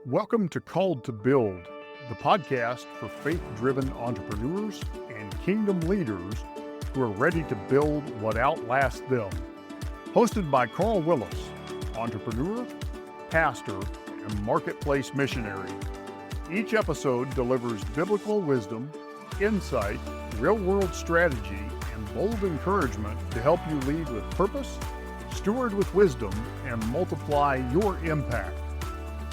Welcome to Called to Build, the podcast for faith-driven entrepreneurs and kingdom leaders who are ready to build what outlasts them. Hosted by Willis, entrepreneur, pastor, and marketplace missionary. Each episode delivers biblical wisdom, insight, real-world strategy, and bold encouragement to help you lead with purpose, steward with wisdom, and multiply your impact.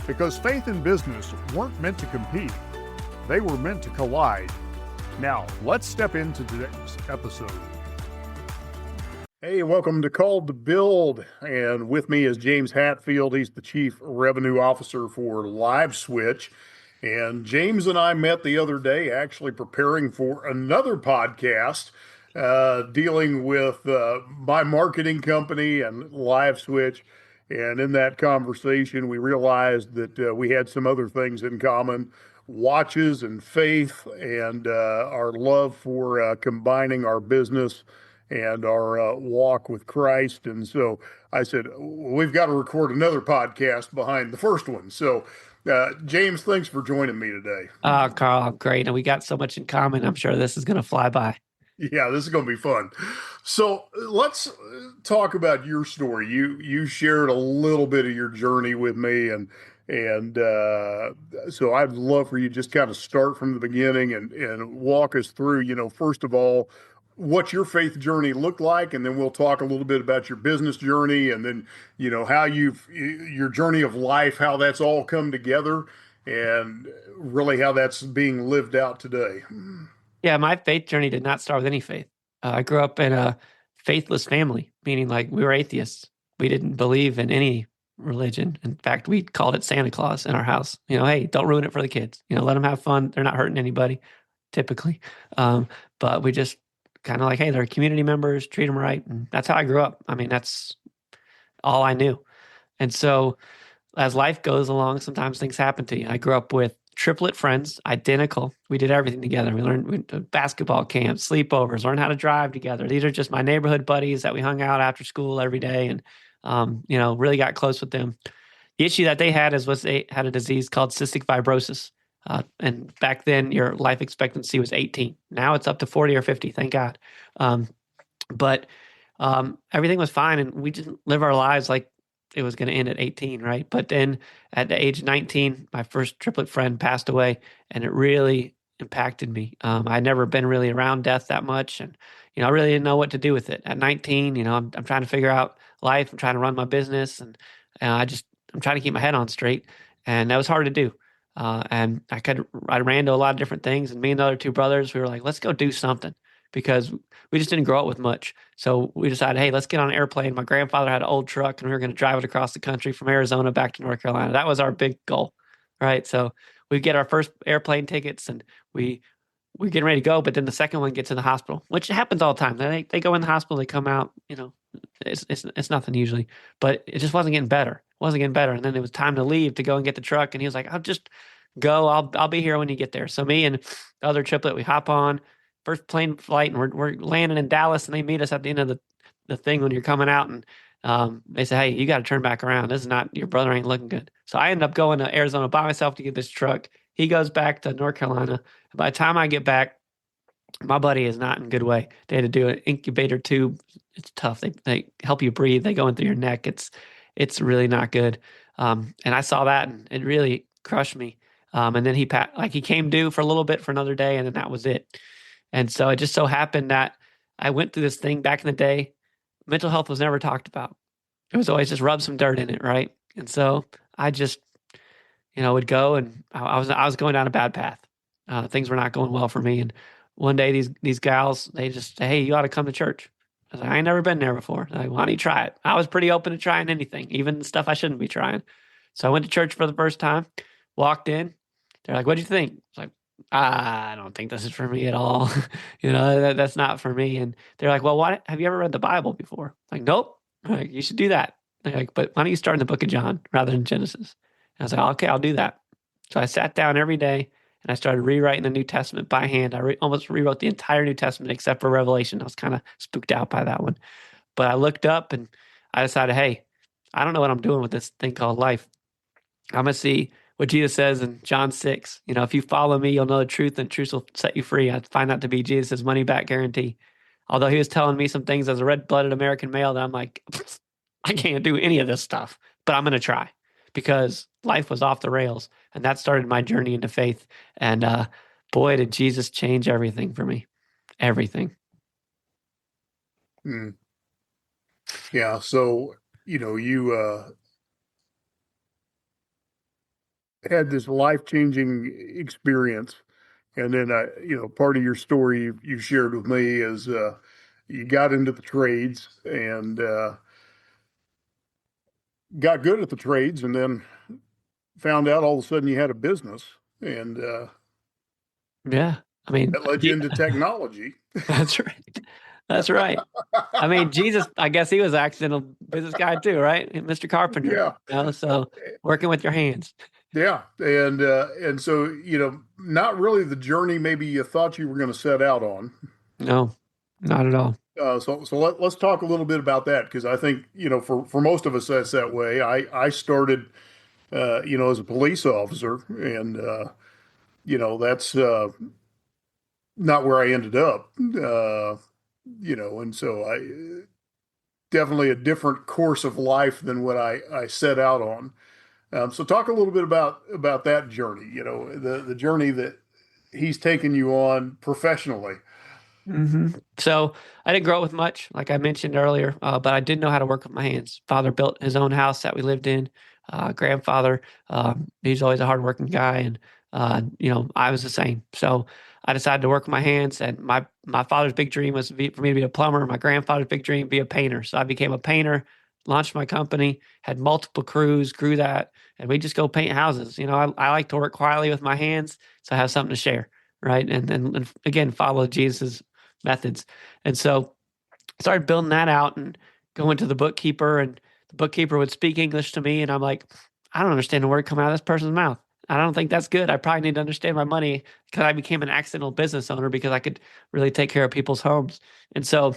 Because faith and business weren't meant to compete, they were meant to collide. Now, let's step into today's episode. Hey, welcome to Called to Build, and with me is James Hatfield. He's the Chief Revenue Officer for LiveSwitch. And James and I met the other day actually preparing for another podcast dealing with my marketing company and LiveSwitch. And in that conversation, we realized that we had some other things in common, watches and faith, and our love for combining our business and our walk with Christ. And so I said, we've got to record another podcast behind the first one. So James, thanks for joining me today. Carl, great. And we got so much in common. I'm sure this is going to fly by. Yeah, this is going to be fun. So let's talk about your story. You shared a little bit of your journey with me, and so I'd love for you to just kind of start from the beginning and walk us through, first of all, what your faith journey looked like, and then we'll talk a little bit about your business journey, and then, how your journey of life, how that's all come together, and really how that's being lived out today. Yeah, my faith journey did not start with any faith. I grew up in a faithless family, meaning like we were atheists. We didn't believe in any religion. In fact, we called it Santa Claus in our house. Hey, don't ruin it for the kids. Let them have fun. They're not hurting anybody, typically. But we just kind of like, hey, they're community members, treat them right. And that's how I grew up. I mean, that's all I knew. And so as life goes along, sometimes things happen to you. I grew up with triplet friends, identical. We did everything together. We went to basketball camps, sleepovers, learned how to drive together. These are just my neighborhood buddies that we hung out after school every day, and really got close with them. The issue that they had was they had a disease called cystic fibrosis, and back then your life expectancy was 18. Now it's up to 40 or 50. Thank God. But everything was fine, and we didn't live our lives like it was going to end at 18, right? But then at the age of 19, my first triplet friend passed away, and it really impacted me. I'd never been really around death that much, and I really didn't know what to do with it. At 19, I'm trying to figure out life. I'm trying to run my business, and I'm trying to keep my head on straight, and that was hard to do. And I ran to a lot of different things, and me and the other two brothers, we were like, let's go do something, because we just didn't grow up with much. So we decided, hey, let's get on an airplane. My grandfather had an old truck, and we were going to drive it across the country from Arizona back to North Carolina. That was our big goal, right? So we get our first airplane tickets, and we're getting ready to go. But then the second one gets in the hospital, which happens all the time. They go in the hospital, they come out, it's nothing usually. But it just wasn't getting better. It wasn't getting better. And then it was time to leave to go and get the truck. And he was like, I'll just go. I'll be here when you get there. So me and the other triplet, we hop on first plane flight, and we're landing in Dallas, and they meet us at the end of the thing when you're coming out, and they say, hey, you got to turn back around. This is not, your brother ain't looking good. So I end up going to Arizona by myself to get this truck. He goes back to North Carolina. By the time I get back, my buddy is not in good way. They had to do an incubator tube. It's tough. They help you breathe. They go in through your neck. It's really not good. And I saw that, and it really crushed me. And then he came due for a little bit for another day, and then that was it. And so it just so happened that I went through this thing back in the day. Mental health was never talked about. It was always just rub some dirt in it, right? And so I just, would go, and I was going down a bad path. Things were not going well for me. And one day these gals, they just say, hey, you ought to come to church. I was like, I ain't never been there before. They're like, why don't you try it? I was pretty open to trying anything, even stuff I shouldn't be trying. So I went to church for the first time, walked in. They're like, what'd you think? I was like, I don't think this is for me at all. That's not for me. And they're like, well, have you ever read the Bible before? I'm like, nope. I'm like, you should do that. They're like, but why don't you start in the book of John rather than Genesis? And I was like, okay, I'll do that. So I sat down every day, and I started rewriting the New Testament by hand. I almost rewrote the entire New Testament except for Revelation. I was kind of spooked out by that one. But I looked up, and I decided, hey, I don't know what I'm doing with this thing called life. I'm going to see what Jesus says in John 6. If you follow me, you'll know the truth, and truth will set you free. I find that to be Jesus' money back guarantee. Although he was telling me some things as a red-blooded American male that I'm like, I can't do any of this stuff, but I'm going to try because life was off the rails. And that started my journey into faith. And boy, did Jesus change everything for me. Everything. Mm. Yeah. So, you had this life-changing experience. And then, part of your story you shared with me is you got into the trades and got good at the trades, and then found out all of a sudden you had a business, and Yeah. I mean, that led you into technology. that's right. That's right. I mean, Jesus, I guess he was an accidental business guy too, right? Mr. Carpenter. Yeah, So working with your hands. yeah, and so not really the journey maybe you thought you were going to set out on. No, not at all. So let's talk a little bit about that, because I think for most of us that's that way. I started as a police officer, and that's not where I ended up. And so I definitely a different course of life than what I set out on. So talk a little bit about that journey, the journey that he's taken you on professionally. So I didn't grow up with much, like I mentioned earlier, but I did know how to work with my hands. Father built his own house that we lived in. Grandfather, he's always a hardworking guy, and I was the same. So I decided to work with my hands, and my father's big dream was for me to be a plumber. My grandfather's big dream be a painter. So I became a painter, launched my company, had multiple crews, grew that, and we just go paint houses. I like to work quietly with my hands, so I have something to share, right? And again, follow Jesus' methods. And so I started building that out and going to the bookkeeper, and the bookkeeper would speak English to me. And I'm like, I don't understand a word coming out of this person's mouth. I don't think that's good. I probably need to understand my money, because I became an accidental business owner because I could really take care of people's homes. And so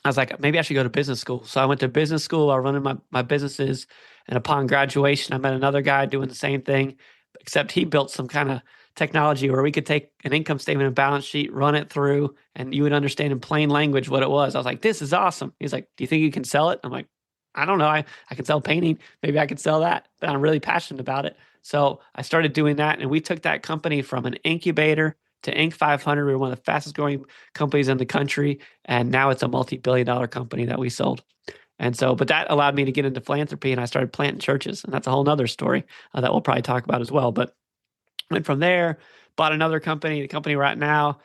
I was like, maybe I should go to business school. So I went to business school. I was running my businesses. And upon graduation, I met another guy doing the same thing, except he built some kind of technology where we could take an income statement and balance sheet, run it through, and you would understand in plain language what it was. I was like, this is awesome. He's like, do you think you can sell it? I'm like, I don't know. I can sell painting. Maybe I could sell that, but I'm really passionate about it. So I started doing that, and we took that company from an incubator to Inc. 500. We were one of the fastest growing companies in the country, and now it's a multi-billion-dollar company that we sold. And so, but that allowed me to get into philanthropy, and I started planting churches, and that's a whole nother story that we'll probably talk about as well. But went from there, bought another company, the company right now.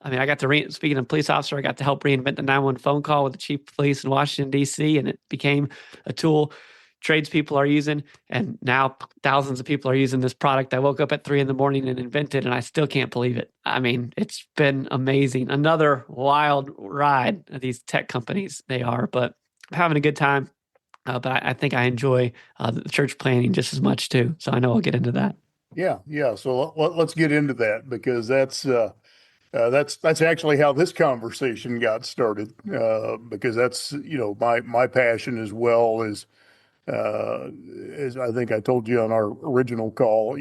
I mean, I got to speaking of police officer, I got to help reinvent the 911 phone call with the chief of police in Washington, D.C., and it became a tool tradespeople are using. And now thousands of people are using this product. I woke up at 3 a.m. and invented, and I still can't believe it. I mean, it's been amazing. Another wild ride of these tech companies they are, but I'm having a good time. But I think I enjoy the church planning just as much too. So I know I'll get into that. Yeah. So let's get into that, because that's actually how this conversation got started. Because that's my passion, as well as I think I told you on our original call.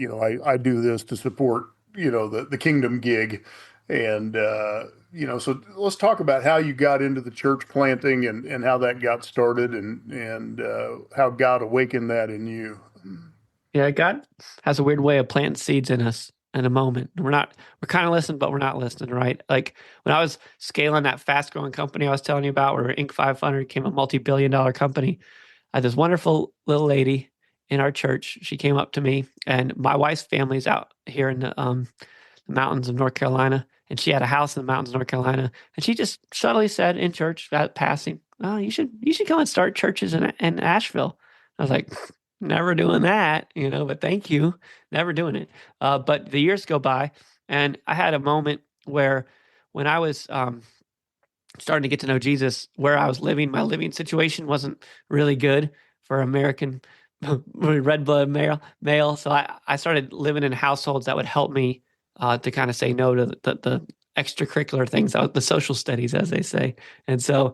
I do this to support the kingdom gig, and so let's talk about how you got into the church planting, and how that got started, and how God awakened that in you. Yeah, God has a weird way of planting seeds in us in a moment. We're kind of listening, but we're not listening, right? Like when I was scaling that fast growing company I was telling you about, where Inc. 500 became a multi-billion-dollar company, I had this wonderful little lady in our church. She came up to me, and my wife's family's out here in the mountains of North Carolina, and she had a house in the mountains of North Carolina, and she just subtly said in church, passing, "Oh, you should go and start churches in Asheville." I was like, never doing that, but thank you. Never doing it. But the years go by, and I had a moment where when I was starting to get to know Jesus, where I was living, my living situation wasn't really good for American red blood male. So I started living in households that would help me to kind of say no to the extracurricular things, the social studies, as they say. And so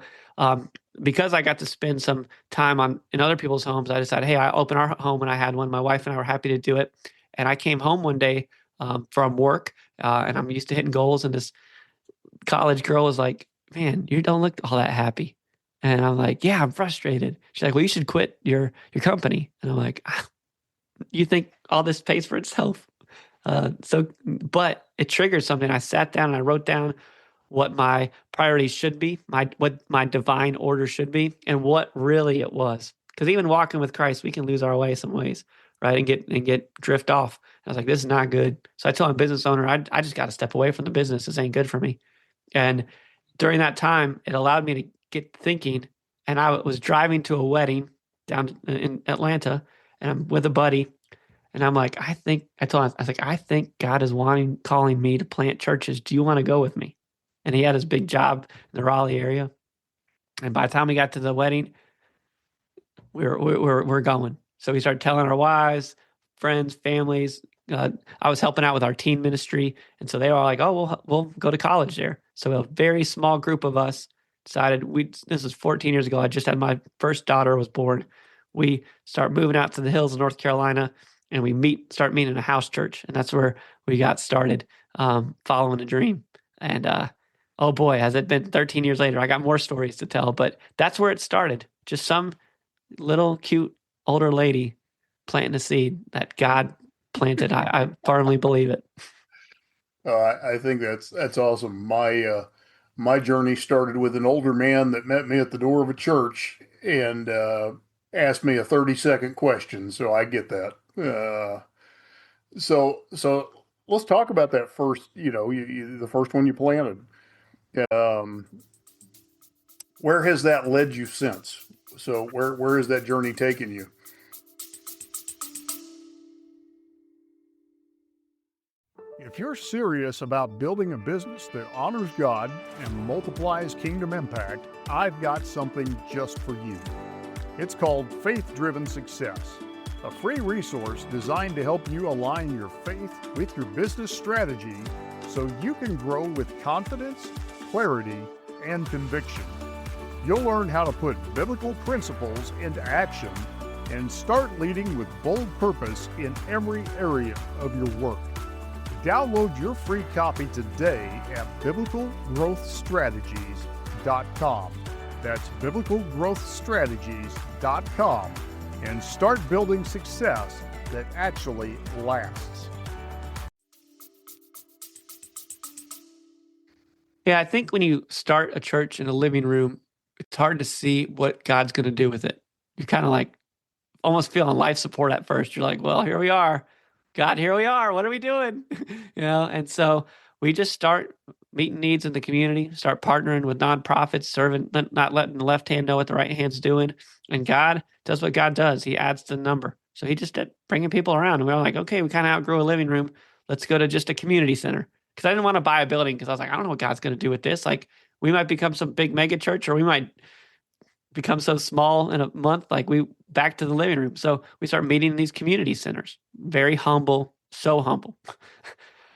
because I got to spend some time in other people's homes, I decided, hey, I open our home when I had one. My wife and I were happy to do it. And I came home one day from work, and I'm used to hitting goals. And this college girl was like, man, you don't look all that happy. And I'm like, yeah, I'm frustrated. She's like, well, you should quit your company. And I'm like, you think all this pays for itself? But it triggered something. I sat down and I wrote down what my priorities should be, what my divine order should be, and what really it was. Because even walking with Christ, we can lose our way some ways, right? And get drift off. I was like, this is not good. So I told my business owner, I just got to step away from the business. This ain't good for me. And during that time, it allowed me to get thinking. And I was driving to a wedding down in Atlanta, and I'm with a buddy. And I'm like, I was like, I think God is calling me to plant churches. Do you want to go with me? And he had his big job in the Raleigh area. And by the time we got to the wedding, we're going. So we started telling our wives, friends, families. I was helping out with our teen ministry, and so they were all like, "Oh, we'll go to college there." So a very small group of us decided this was 14 years ago. I just had my first daughter was born. We start moving out to the hills of North Carolina, and we start meeting in a house church, and that's where we got started, following a dream. And oh boy, has it been 13 years later? I got more stories to tell, but that's where it started. Just some little cute older lady planting a seed that God planted. I firmly believe it. I think that's awesome. My journey started with an older man that met me at the door of a church and asked me a 30-second question. So I get that. So let's talk about that first. The first one you planted. Where has that led you since? So where has that journey taken you? If you're serious about building a business that honors God and multiplies kingdom impact, I've got something just for you. It's called Faith-Driven Success, a free resource designed to help you align your faith with your business strategy so you can grow with confidence, clarity, and conviction. You'll learn how to put biblical principles into action and start leading with bold purpose in every area of your work. Download your free copy today at biblicalgrowthstrategies.com. That's biblicalgrowthstrategies.com, and start building success that actually lasts. Yeah, I think when you start a church in a living room, it's hard to see what God's going to do with it. You're kind of like almost feeling life support at first. You're like, well, here we are. God, here we are. What are we doing? And so we just start meeting needs in the community, start partnering with nonprofits, serving, not letting the left hand know what the right hand's doing. And God does what God does. He adds to the number. So he just did bringing people around. And we were like, okay, we kind of outgrew a living room. Let's go to just a community center. Because I didn't want to buy a building because I was like, I don't know what God's going to do with this. Like, we might become some big mega church, or we might become so small in a month, like we back to the living room. So we start meeting in these community centers. Very humble, so humble.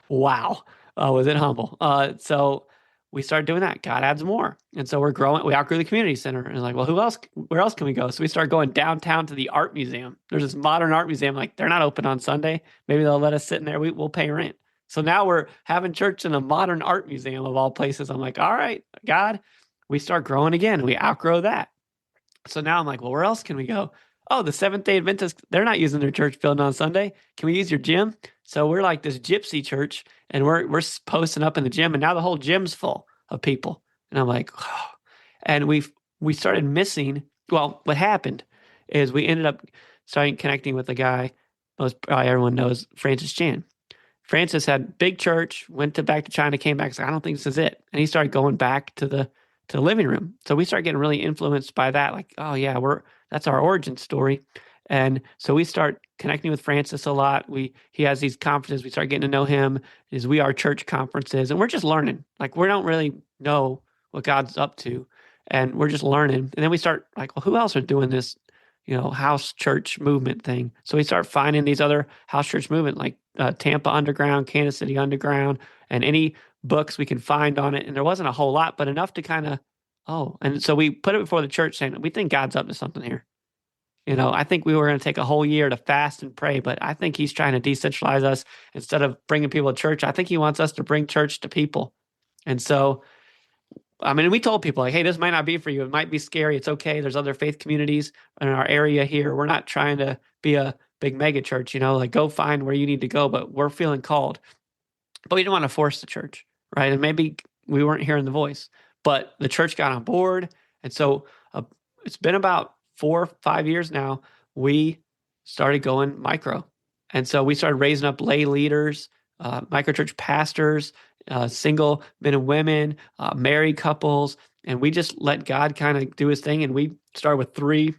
Wow. Was it humble? So we started doing that. God adds more. And so we're growing. We outgrew the community center. And like, well, where else can we go? So we started going downtown to the art museum. There's this modern art museum. Like, they're not open on Sunday. Maybe they'll let us sit in there. We'll pay rent. So now we're having church in a modern art museum of all places. I'm like, all right, God, we start growing again. We outgrow that. So now I'm like, well, where else can we go? Oh, the Seventh-day Adventists, they're not using their church building on Sunday. Can we use your gym? So we're like this gypsy church, and we're posting up in the gym, and now the whole gym's full of people. And I'm like, oh. And we started missing. Well, what happened is we ended up starting connecting with a guy, probably everyone knows, Francis Chan. Francis had big church, went back to China, came back, said, I don't think this is it. And he started going back to the living room. So we started getting really influenced by that. Like, oh yeah, that's our origin story. And so we start connecting with Francis a lot. He has these conferences. We start getting to know him. His We Are Church conferences, and we're just learning. Like, we don't really know what God's up to, and we're just learning. And then we start like, well, who else are doing this, house church movement thing? So we start finding these other house church movement, like Tampa Underground, Kansas City Underground, and any books we can find on it. And there wasn't a whole lot, but enough to kind of oh, and so we put it before the church saying, we think God's up to something here. I think we were going to take a whole year to fast and pray, but I think he's trying to decentralize us instead of bringing people to church. I think he wants us to bring church to people. And so, I mean, we told people like, hey, this might not be for you. It might be scary. It's okay. There's other faith communities in our area here. We're not trying to be a big mega church, like go find where you need to go, but we're feeling called. But we didn't want to force the church, right? And maybe we weren't hearing the voice, but the church got on board. And so it's been about 4 or 5 years now. We started going micro. And so we started raising up lay leaders, microchurch pastors, single men and women, married couples. And we just let God kind of do his thing. And we started with 3,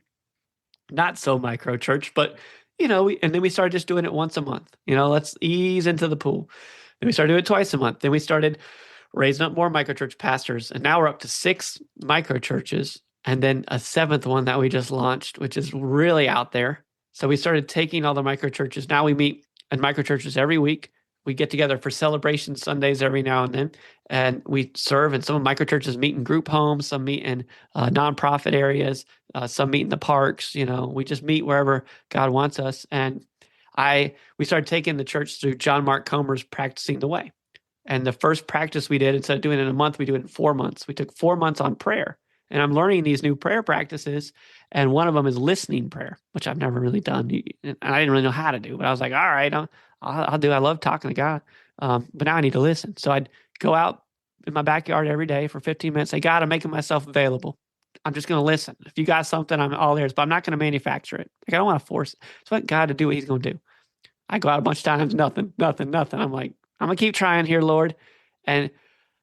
not so micro church, but, and then we started just doing it once a month. Let's ease into the pool. Then we started doing it twice a month. Then we started raising up more microchurch pastors. And now we're up to 6 microchurches. And then a 7th one that we just launched, which is really out there. So we started taking all the microchurches. Now we meet in microchurches every week. We get together for celebration Sundays every now and then, and we serve. And some of microchurches meet in group homes, some meet in nonprofit areas, some meet in the parks. We just meet wherever God wants us. And we started taking the church through John Mark Comer's Practicing the Way. And the first practice we did, instead of doing it in a month, we do it in 4 months. We took 4 months on prayer. And I'm learning these new prayer practices. And one of them is listening prayer, which I've never really done. And I didn't really know how to do, but I was like, all right, I'll do. I love talking to God. But now I need to listen. So I'd go out in my backyard every day for 15 minutes. Say, God, I'm making myself available. I'm just going to listen. If you got something, I'm all ears, but I'm not going to manufacture it. Like, I don't want to force it. So I want God to do what he's going to do. I go out a bunch of times, nothing. I'm like, I'm going to keep trying here, Lord. And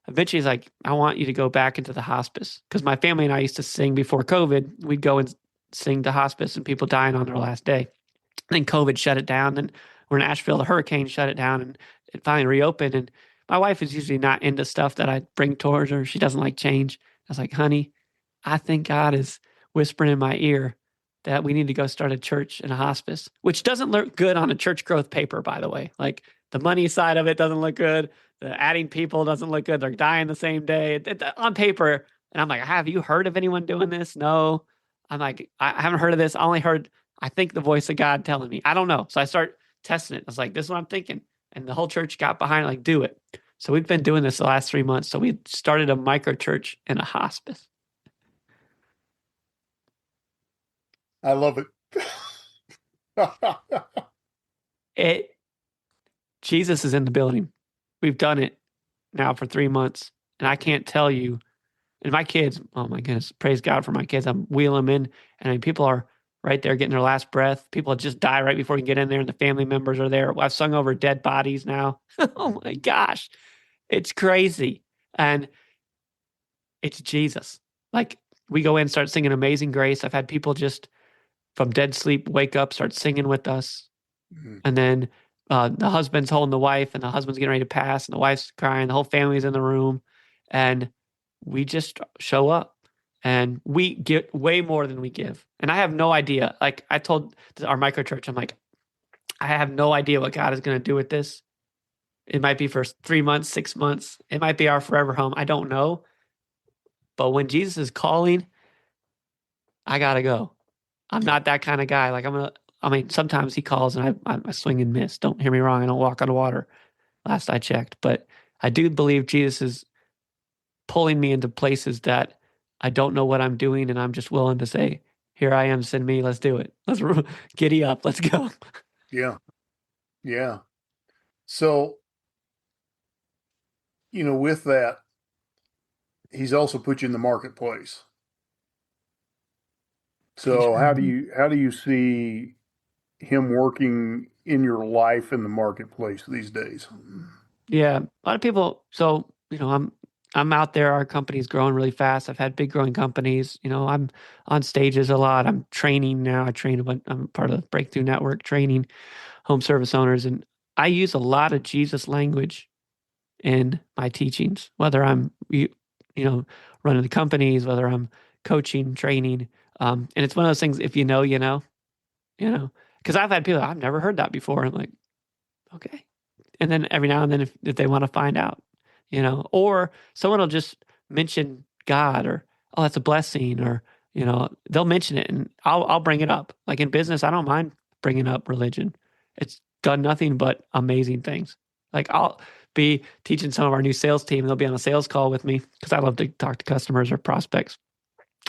eventually he's like, I want you to go back into the hospice. Because my family and I used to sing before COVID. We'd go and sing to hospice and people dying on their last day. Then COVID shut it down. Then we're in Asheville, the hurricane shut it down and it finally reopened. And my wife is usually not into stuff that I bring towards her. She doesn't like change. I was like, honey, I think God is whispering in my ear that we need to go start a church and a hospice, which doesn't look good on a church growth paper, by the way. Like the money side of it doesn't look good. The adding people doesn't look good. They're dying the same day on paper. And I'm like, have you heard of anyone doing this? No. I'm like, I haven't heard of this. I only heard, I think, the voice of God telling me. I don't know. So I start testing it. I was like, this is what I'm thinking. And the whole church got behind it, like, do it. So we've been doing this the last 3 months. So we started a micro church and a hospice. I love it. Jesus is in the building. We've done it now for 3 months. And I can't tell you, and my kids, oh my goodness, praise God for my kids. I'm wheeling them in, and I mean, people are right there getting their last breath. People just die right before you get in there, and the family members are there. I've sung over dead bodies now. Oh my gosh. It's crazy. And it's Jesus. Like, we go in, start singing Amazing Grace. I've had people just from dead sleep wake up, start singing with us. Mm-hmm. And then the husband's holding the wife, and the husband's getting ready to pass, and the wife's crying. The whole family's in the room, and we just show up, and we get way more than we give. And I have no idea. Like I told our microchurch, I'm like, I have no idea what God is going to do with this. It might be for 3 months, 6 months. It might be our forever home. I don't know. But when Jesus is calling, I got to go. I'm not that kind of guy. Like sometimes he calls and I swing and miss. Don't hear me wrong. I don't walk on the water. Last I checked. But I do believe Jesus is pulling me into places that I don't know what I'm doing. And I'm just willing to say, here I am, send me. Let's do it. Let's giddy up. Let's go. Yeah. Yeah. So, with that, he's also put you in the marketplace. So how do you see him working in your life in the marketplace these days? Yeah, a lot of people. So I'm out there. Our company's growing really fast. I've had big growing companies. I'm on stages a lot. I'm training now. I'm part of the Breakthrough Network training home service owners, and I use a lot of Jesus language in my teachings. Whether I'm running the companies, whether I'm coaching, training. And it's one of those things, if you know, because I've had people, I've never heard that before. I'm like, okay. And then every now and then, if they want to find out, or someone will just mention God or oh, that's a blessing, or they'll mention it, and I'll bring it up. Like in business, I don't mind bringing up religion. It's done nothing but amazing things. Like I'll be teaching some of our new sales team, and they'll be on a sales call with me because I love to talk to customers or prospects,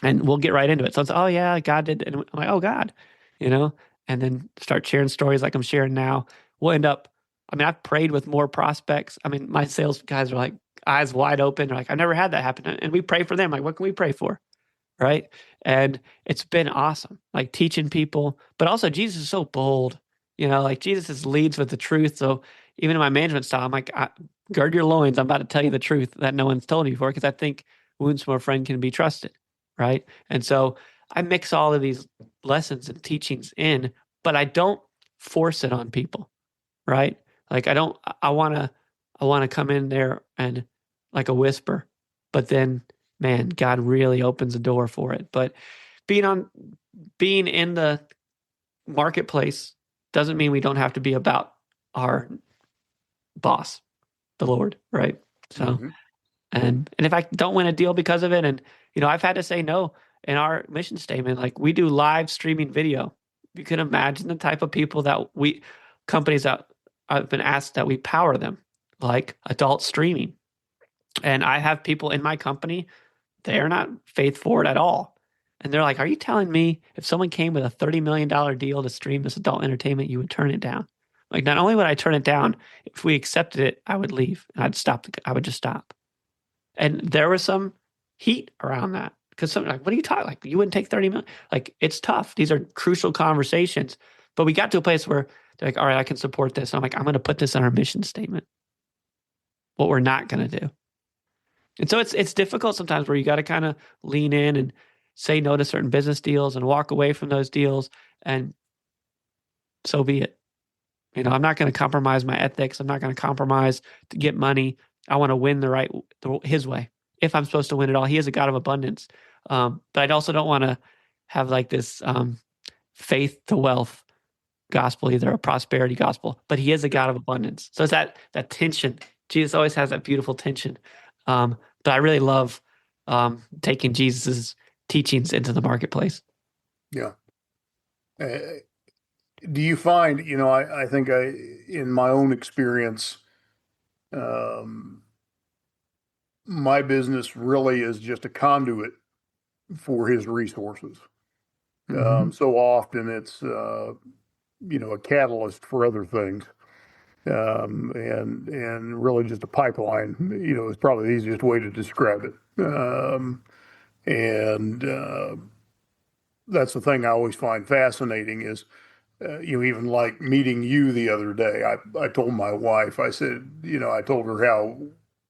and we'll get right into it. So it's, oh yeah, God did, and I'm like, oh God, and then start sharing stories like I'm sharing now. We'll end up. I mean, I've prayed with more prospects. I mean, my sales guys are like eyes wide open. They're like, I've never had that happen, and we pray for them. Like, what can we pray for? Right? And it's been awesome, like teaching people, but also Jesus is so bold, like Jesus leads with the truth. So even in my management style, I'm like, gird your loins. I'm about to tell you the truth that no one's told you before, because I think wounds from a friend can be trusted. Right. And so I mix all of these lessons and teachings in, but I don't force it on people. Right. Like I want to come in there and like a whisper, but then man, God really opens the door for it. But being in the marketplace doesn't mean we don't have to be about our boss, the Lord, right? So, Mm-hmm. and if I don't win a deal because of it, and I've had to say no in our mission statement, like we do live streaming video. You can imagine the type of people that companies that I've been asked that we power them, like adult streaming. And I have people in my company, they're not faith forward at all. And they're like, are you telling me if someone came with a $30 million deal to stream this adult entertainment, you would turn it down? Like, not only would I turn it down, if we accepted it, I would leave and I would just stop. And there was some heat around that because some like, what are you talking? Like, you wouldn't take 30 million. Like, it's tough. These are crucial conversations. But we got to a place where they're like, all right, I can support this. And I'm like, I'm going to put this in our mission statement. What we're not going to do. And so it's difficult sometimes where you got to kind of lean in and say no to certain business deals and walk away from those deals, and so be it. I'm not going to compromise my ethics. I'm not going to compromise to get money. I want to win his way. If I'm supposed to win it all, he is a God of abundance. But I also don't want to have like this faith to wealth gospel, either a prosperity gospel, but he is a God of abundance. So it's that tension. Jesus always has that beautiful tension. But I really love taking Jesus's teachings into the marketplace. Yeah. Do you find, I think in my own experience, my business really is just a conduit for his resources. Mm-hmm. So often it's, a catalyst for other things. And really just a pipeline, is probably the easiest way to describe it. And that's the thing I always find fascinating is, even like meeting you the other day, I told my wife, I said, I told her how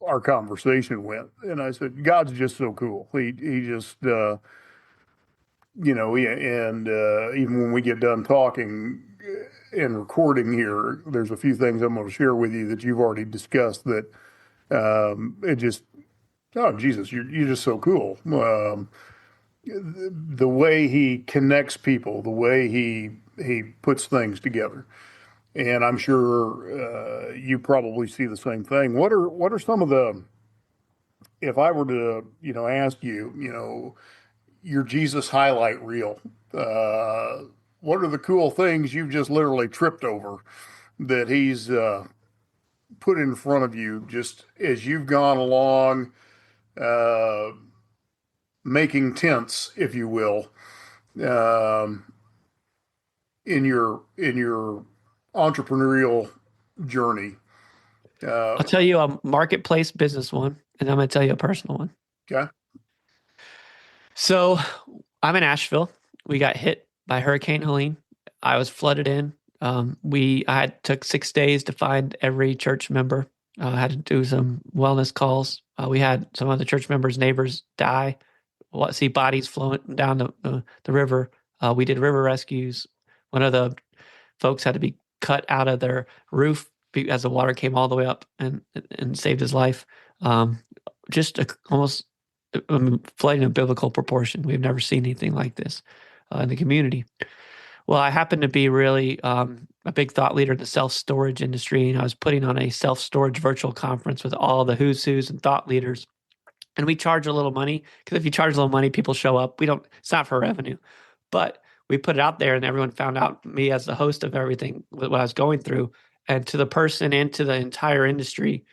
our conversation went. And I said, God's just so cool. He just, and even when we get done talking and recording here, there's a few things I'm going to share with you that you've already discussed that it just, oh, Jesus, you're just so cool. The way he connects people, the way he puts things together. And I'm sure you probably see the same thing. What are some of the, if I were to, ask you, your Jesus highlight reel, what are the cool things you've just literally tripped over that he's put in front of you just as you've gone along, making tents, if you will, um, in your entrepreneurial journey? I'll tell you a marketplace business one, and I'm going to tell you a personal one. Okay. So I'm in Asheville. We got hit by Hurricane Helene. I was flooded in. I took 6 days to find every church member. I had to do some wellness calls. We had some of the church members' neighbors die. See bodies floating down the river. We did river rescues. One of the folks had to be cut out of their roof as the water came all the way up and saved his life. Just almost flooding a biblical proportion. We've never seen anything like this in the community. Well, I happen to be really a big thought leader in the self-storage industry, and I was putting on a self-storage virtual conference with all the who's who's and thought leaders. And we charge a little money because if you charge a little money, people show up. It's not for revenue, but we put it out there and everyone found out me as the host of everything, what I was going through. And to the person and to the entire industry,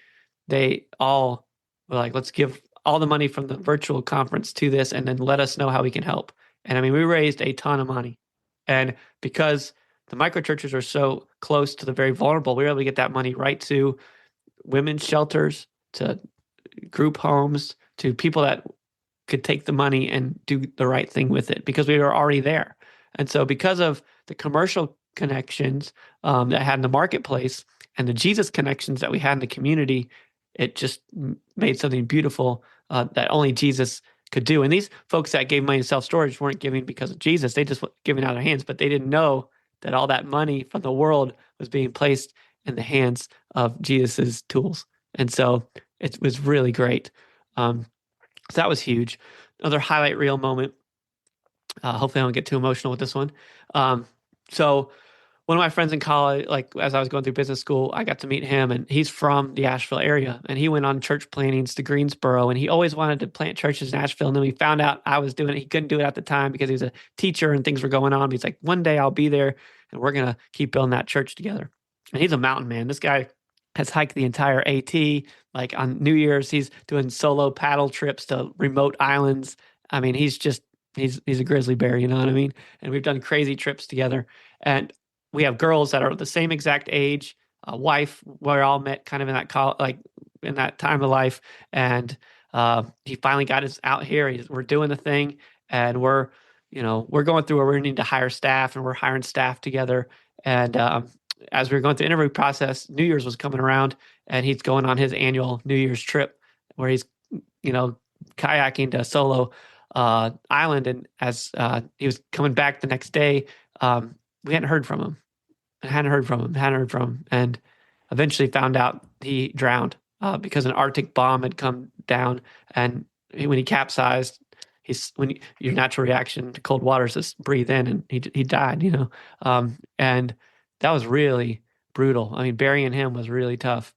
they all were like, let's give all the money from the virtual conference to this and then let us know how we can help. And I mean, we raised a ton of money. And because the microchurches are so close to the very vulnerable, we were able to get that money right to women's shelters, to group homes, to people that could take the money and do the right thing with it because we were already there. And so, because of the commercial connections that I had in the marketplace and the Jesus connections that we had in the community, it just made something beautiful that only Jesus could do. And these folks that gave money to self storage weren't giving because of Jesus; they just were giving out of their hands, but they didn't know that all that money from the world was being placed in the hands of Jesus's tools. And so, it was really great. So that was huge. Another highlight reel moment. Hopefully, I don't get too emotional with this one. So one of my friends in college, like as I was going through business school, I got to meet him, and he's from the Asheville area, and he went on church plantings to Greensboro, and he always wanted to plant churches in Asheville. And then we found out I was doing it. He couldn't do it at the time because he was a teacher and things were going on. But he's like, one day I'll be there, and we're gonna keep building that church together. And he's a mountain man. This guy has hiked the entire AT. Like on New Year's, he's doing solo paddle trips to remote islands. I mean, he's a grizzly bear, you know what I mean? And we've done crazy trips together. And we have girls that are the same exact age, a wife. We're all met kind of in that like in that time of life. And he finally got us out here. We're doing the thing, and we're going through where we need to hire staff, and we're hiring staff together. And as we were going through the interview process, New Year's was coming around, and he's going on his annual New Year's trip where he's, kayaking to Solo Island. And as he was coming back the next day, we hadn't heard from him. And eventually found out he drowned because an Arctic bomb had come down. And when he capsized, your natural reaction to cold water is just breathe in, and he died, and that was really brutal. I mean, burying him was really tough.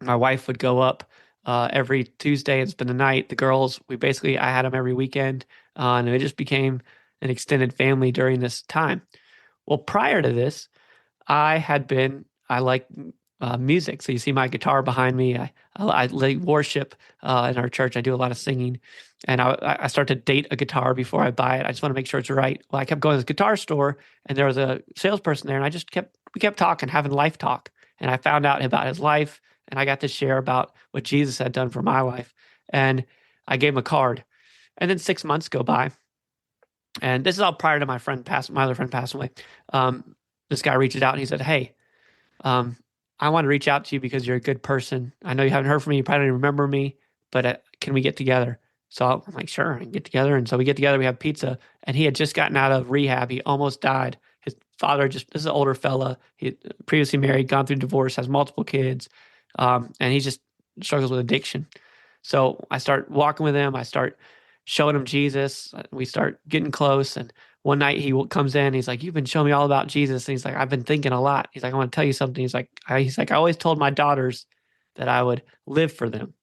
My wife would go up every Tuesday and spend the night. The girls, I had them every weekend, and it just became an extended family during this time. Well, prior to this, I like music. So you see my guitar behind me. I like worship in our church. I do a lot of singing, and I start to date a guitar before I buy it. I just want to make sure it's right. Well, I kept going to this guitar store, and there was a salesperson there, and we kept talking, having life talk, and I found out about his life, and I got to share about what Jesus had done for my life, and I gave him a card, and then 6 months go by, and this is all prior to my other friend passing away. This guy reaches out and he said, "Hey, I want to reach out to you because you're a good person. I know you haven't heard from me. You probably don't remember me, but can we get together?" So I'm like, "Sure, I can get together." And so we get together, we have pizza, and he had just gotten out of rehab. He almost died. His father this is an older fella. He previously married, gone through divorce, has multiple kids. And he just struggles with addiction. So I start walking with him. I start showing him Jesus. We start getting close. And one night he comes in. He's like, "You've been showing me all about Jesus." And he's like, "I've been thinking a lot." He's like, "I want to tell you something." He's like, "I always told my daughters that I would live for them.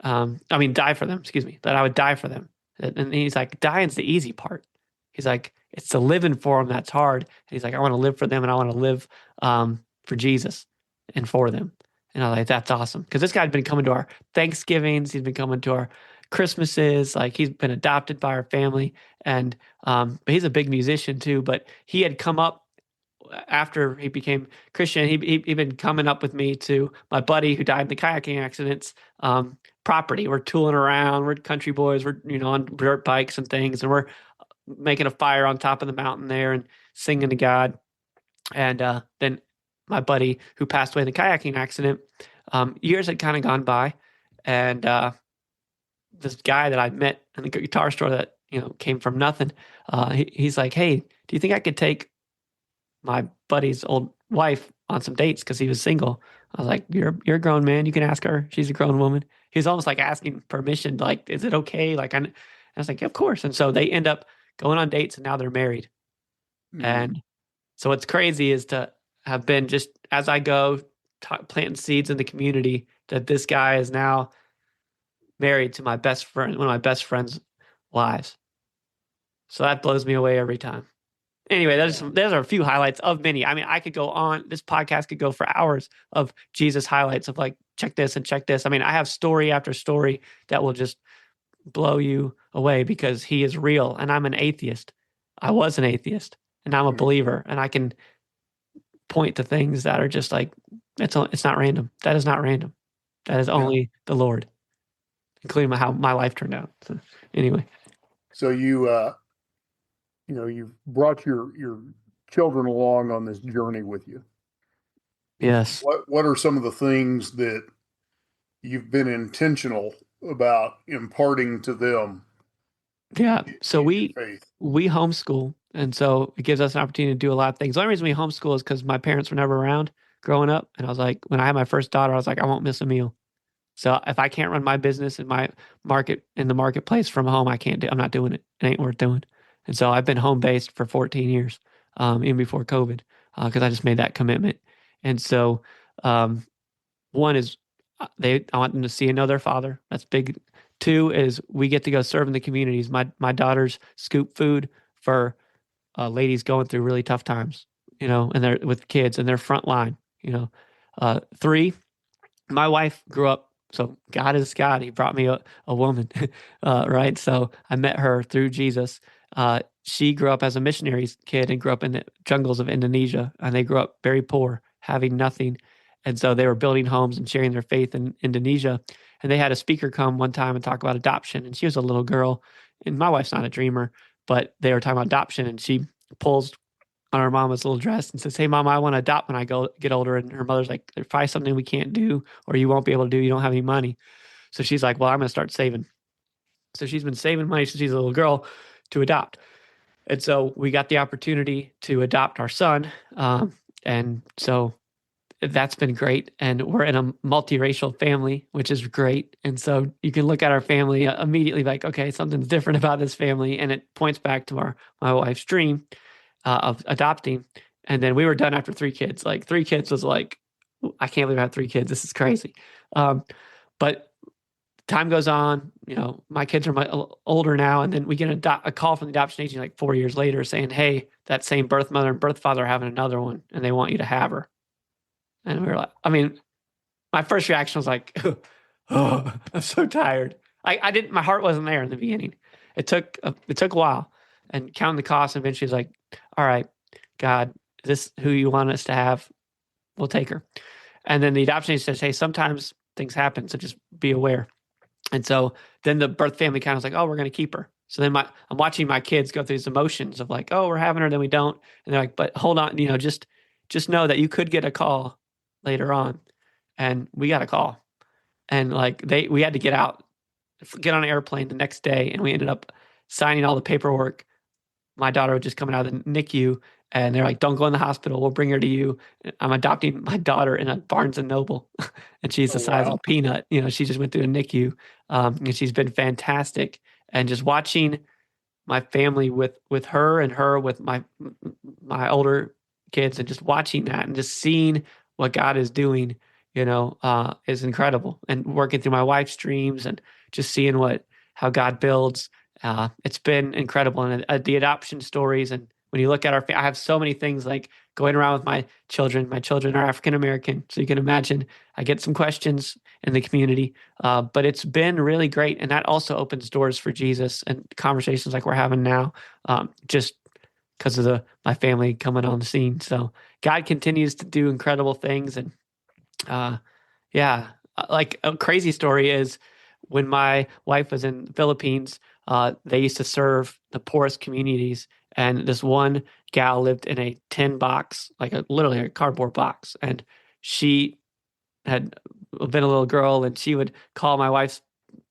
Die for them. Excuse me. That I would die for them." And he's like, "Dying's the easy part." He's like, "It's the living for them that's hard." And he's like, "I want to live for them, and I want to live for Jesus and for them." And I'm like, "That's awesome." Because this guy had been coming to our Thanksgivings. He's been coming to our Christmases. Like, he's been adopted by our family. And but he's a big musician too. But he had come up after he became Christian. He'd been coming up with me to my buddy who died in the kayaking accidents property. We're tooling around. We're country boys. We're on dirt bikes and things. And we're making a fire on top of the mountain there and singing to God. And then my buddy who passed away in the kayaking accident, years had kind of gone by, and this guy that I met in the guitar store that came from nothing, he's like, "Hey, do you think I could take my buddy's old wife on some dates?" Because he was single. I was like, "You're a grown man. You can ask her. She's a grown woman." He was almost like asking permission, like, "Is it okay?" Like, I was like, "Yeah, of course." And so they end up going on dates, and now they're married. Mm. And so what's crazy is to have been, just as I go planting seeds in the community, that this guy is now married to my best friend, one of my best friend's wives. So that blows me away every time. Anyway, those are a few highlights of many. I mean, I could go on. This podcast could go for hours of Jesus highlights of like, check this and check this. I mean, I have story after story that will just blow you away because he is real and I'm an atheist. I was an atheist and I'm a believer, and I can point to things that are just like, it's not random. That is not random. That is only the Lord, including how my life turned out. So anyway. So you've brought your children along on this journey with you. Yes. What are some of the things that you've been intentional about imparting to them? Yeah. So we faith? homeschool, and so it gives us an opportunity to do a lot of things. The only reason we homeschool is because my parents were never around growing up, and I was like, when I had my first daughter, I was like, I won't miss a meal. So if I can't run my business in my marketplace from home, I'm not doing it. It ain't worth doing. And so I've been home based for 14 years, even before COVID, because I just made that commitment. And so, one is I want them to see and know their father. That's big. Two is we get to go serve in the communities. My daughters scoop food for ladies going through really tough times, and they're with kids and they're front line. Three, my wife grew up. So God is God. He brought me a woman, right? So I met her through Jesus. She grew up as a missionary's kid and grew up in the jungles of Indonesia, and they grew up very poor, having nothing. And so they were building homes and sharing their faith in Indonesia. And they had a speaker come one time and talk about adoption. And she was a little girl, and my wife's not a dreamer, but they were talking about adoption. And she pulls on her mama's little dress and says, "Hey, Mama, I want to adopt when I get older." And her mother's like, "There's probably something we can't do, or you won't be able to do. You don't have any money." So she's like, "Well, I'm going to start saving." So she's been saving money since she's a little girl to adopt. And so we got the opportunity to adopt our son. And so that's been great. And we're in a multiracial family, which is great. And so you can look at our family immediately like, okay, something's different about this family. And it points back to my wife's dream of adopting. And then we were done after 3 kids. Like 3 kids was like, I can't believe I have 3 kids. This is crazy. But time goes on, my kids are older now. And then we get a call from the adoption agency like 4 years later saying, "Hey, that same birth mother and birth father are having another one and they want you to have her." And we were like, my first reaction was like, "Oh, I'm so tired." My heart wasn't there in the beginning. It took a while, and counting the costs, eventually was like, "All right, God, is this who you want us to have? We'll take her." And then the adoption agency says, "Hey, sometimes things happen, so just be aware." And so then the birth family kind of was like, "Oh, we're going to keep her." So then I'm watching my kids go through these emotions of like, "Oh, we're having her, then we don't." And they're like, "But hold on, just know that you could get a call later on." And we got a call. And like we had to get on an airplane the next day, and we ended up signing all the paperwork. My daughter was just coming out of the NICU, and they're like, "Don't go in the hospital. We'll bring her to you." I'm adopting my daughter in a Barnes and Noble, and she's the size of a peanut. She just went through a NICU, and she's been fantastic. And just watching my family with her and her with my older kids, and just watching that and just seeing what God is doing, is incredible. And working through my wife's dreams and just seeing how God builds. It's been incredible. And the adoption stories, and when you look at I have so many things like going around with my children. My children are African American, so you can imagine I get some questions in the community. But it's been really great, and that also opens doors for Jesus and conversations like we're having now, just because of my family coming on the scene. So God continues to do incredible things, and like a crazy story is when my wife was in the Philippines. They used to serve the poorest communities, and this one gal lived in a tin box, like literally a cardboard box. And she had been a little girl, and she would call my wife's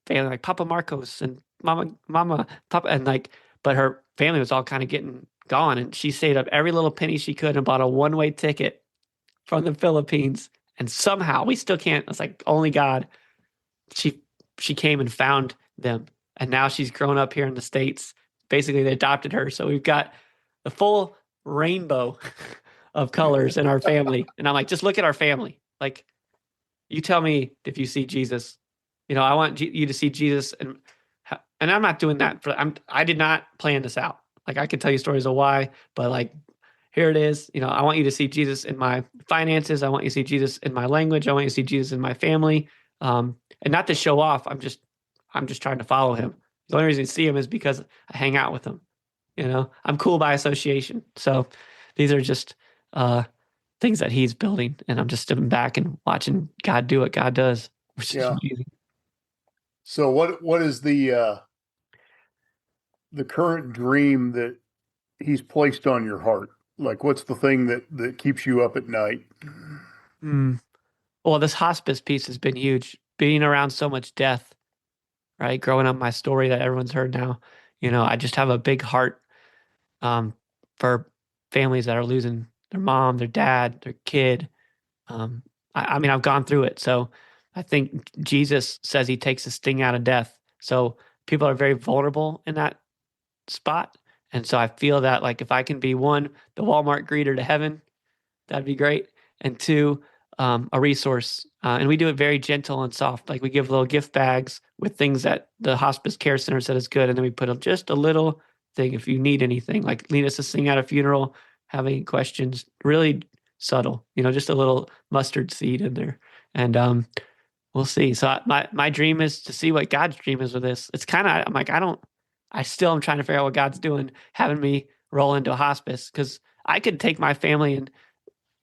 family like Papa Marcos and Mama, Papa, and like, but her family was all kind of getting gone, and she saved up every little penny she could and bought a one-way ticket from the Philippines. And somehow we still can't. It's like only God. She came and found them. And now she's grown up here in the States. Basically, they adopted her. So we've got the full rainbow of colors in our family. And I'm like, just look at our family. Like, you tell me if you see Jesus, I want you to see Jesus, and I'm not doing that I did not plan this out. Like I could tell you stories of why, but like here it is. I want you to see Jesus in my finances. I want you to see Jesus in my language. I want you to see Jesus in my family. And not to show off. I'm just trying to follow him. The only reason you see him is because I hang out with him. I'm cool by association. So these are just things that he's building, and I'm just sitting back and watching God do what God does, which is Yeah. amazing. So what is the current dream that he's placed on your heart? Like, what's the thing that keeps you up at night? Mm. Well, this hospice piece has been huge. Being around so much death, right? Growing up, my story that everyone's heard now. I just have a big heart um, for families that are losing their mom, their dad, their kid. Um, I mean, I've gone through it. So I think Jesus says he takes the sting out of death. So people are very vulnerable in that spot. And so I feel that like if I can be one, the Walmart greeter to heaven, that'd be great. And two, a resource. And we do it very gentle and soft. Like we give little gift bags with things that the hospice care center said is good. And then we put just a little thing if you need anything, like need us to sing at a funeral, have any questions, really subtle, just a little mustard seed in there. And we'll see. So my dream is to see what God's dream is with this. It's kind of, I'm like, I still am trying to figure out what God's doing, having me roll into a hospice because I could take my family, and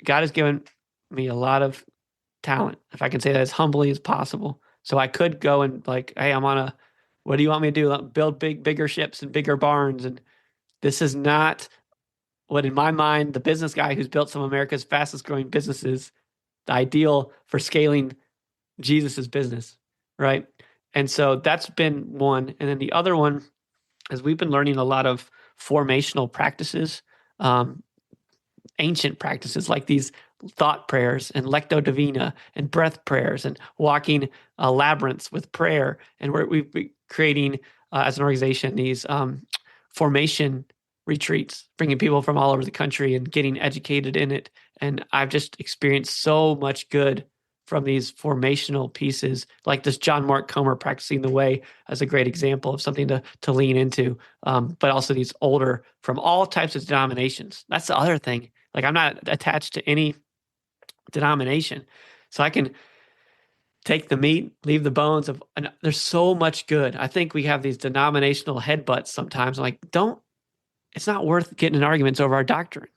God has given me a lot of talent, if I can say that as humbly as possible. So I could go and like, hey, what do you want me to do? Build bigger ships and bigger barns. And this is not what, in my mind, the business guy who's built some of America's fastest growing businesses, the ideal for scaling Jesus's business, right? And so that's been one. And then the other one is we've been learning a lot of formational practices, um, ancient practices like these thought prayers and lectio divina and breath prayers and walking labyrinths with prayer. And we've been creating as an organization these formation retreats, bringing people from all over the country and getting educated in it. And I've just experienced so much good from these formational pieces, like this John Mark Comer practicing the way as a great example of something to lean into, but also these older from all types of denominations. That's the other thing. Like I'm not attached to any denomination, so I can take the meat, leave the bones of. And there's so much good. I think we have these denominational headbutts sometimes. I'm like, it's not worth getting in arguments over our doctrine.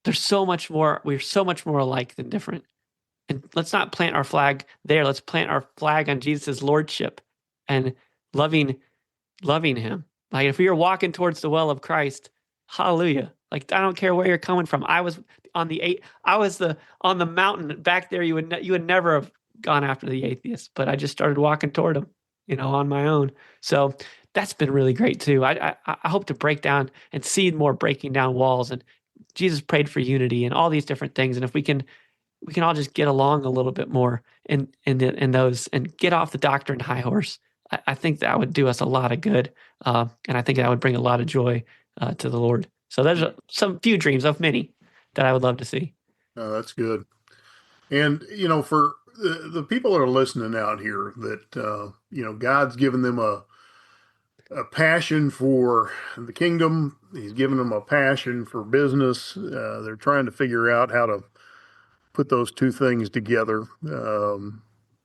There's so much more. We're so much more alike than different. And let's not plant our flag there. Let's plant our flag on Jesus' lordship and loving him. Like if we are walking towards the well of Christ, hallelujah. Like I don't care where you're coming from. I was on the mountain back there. You would never have gone after the atheist, but I just started walking toward him, on my own. So that's been really great too. I hope to break down and see more breaking down walls. And Jesus prayed for unity and all these different things. And if we can all just get along a little bit more in those and get off the doctrine high horse. I think that would do us a lot of good. And I think that would bring a lot of joy to the Lord. So there's some few dreams of many that I would love to see. Oh, that's good. And, for the people that are listening out here that, God's given them a passion for the kingdom. He's given them a passion for business. They're trying to figure out how to put those two things together.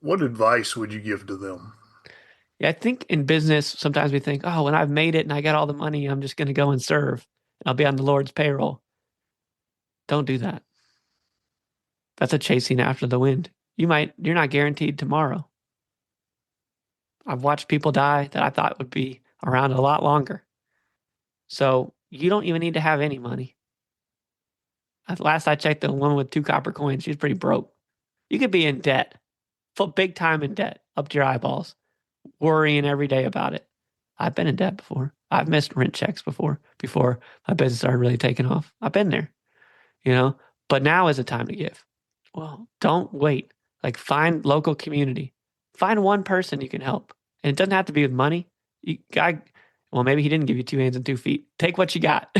What advice would you give to them? Yeah, I think in business, sometimes we think, oh, when I've made it and I got all the money, I'm just going to go and serve. I'll be on the Lord's payroll. Don't do that. That's a chasing after the wind. You're not guaranteed tomorrow. I've watched people die that I thought would be around a lot longer. So you don't even need to have any money. At last I checked, the woman with 2 copper coins, she's pretty broke. You could be in debt, big time in debt, up to your eyeballs, worrying every day about it. I've been in debt before. I've missed rent checks before my business started really taking off. I've been there, but now is the time to give. Well, don't wait. Like find local community. Find one person you can help. And it doesn't have to be with money. Maybe he didn't give you 2 hands and 2 feet. Take what you got,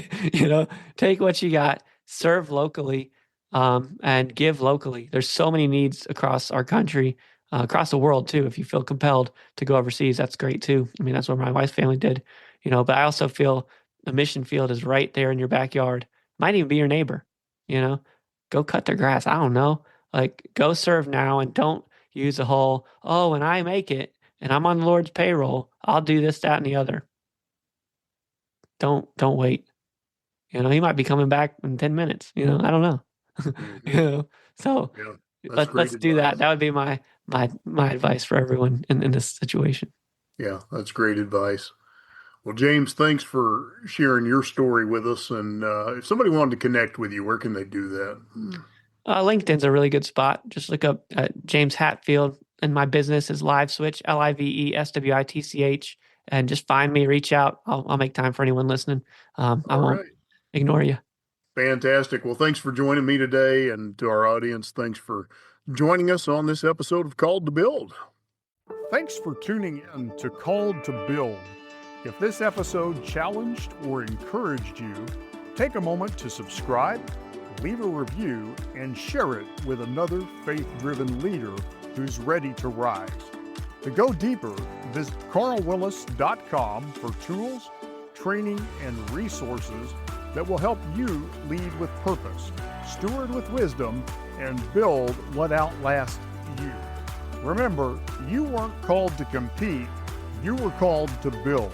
take what you got, serve locally, and give locally. There's so many needs across our country. across the world too. If you feel compelled to go overseas, that's great too. I mean, that's what my wife's family did, but I also feel the mission field is right there in your backyard. Might even be your neighbor, go cut their grass. I don't know. Like, go serve now and don't use the whole, oh, when I make it and I'm on the Lord's payroll, I'll do this, that, and the other. Don't wait. He might be coming back in 10 minutes. I don't know. So let's do that. That would be my advice for everyone in this situation. Yeah, that's great advice. Well, James, thanks for sharing your story with us. And if somebody wanted to connect with you, where can they do that? LinkedIn's a really good spot. Just look up James Hatfield, and my business is LiveSwitch, LiveSwitch, and just find me, reach out. I'll make time for anyone listening. I won't ignore you. Fantastic. Well, thanks for joining me today, and to our audience, thanks for joining us on this episode of Called to Build. Thanks for tuning in to Called to Build. If this episode challenged or encouraged you, take a moment to subscribe, leave a review, and share it with another faith-driven leader who's ready to rise. To go deeper, visit carlwillis.com for tools, training, and resources that will help you lead with purpose, steward with wisdom, and build what outlasts you. Remember, you weren't called to compete, you were called to build.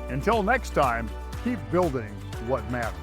Until next time, keep building what matters.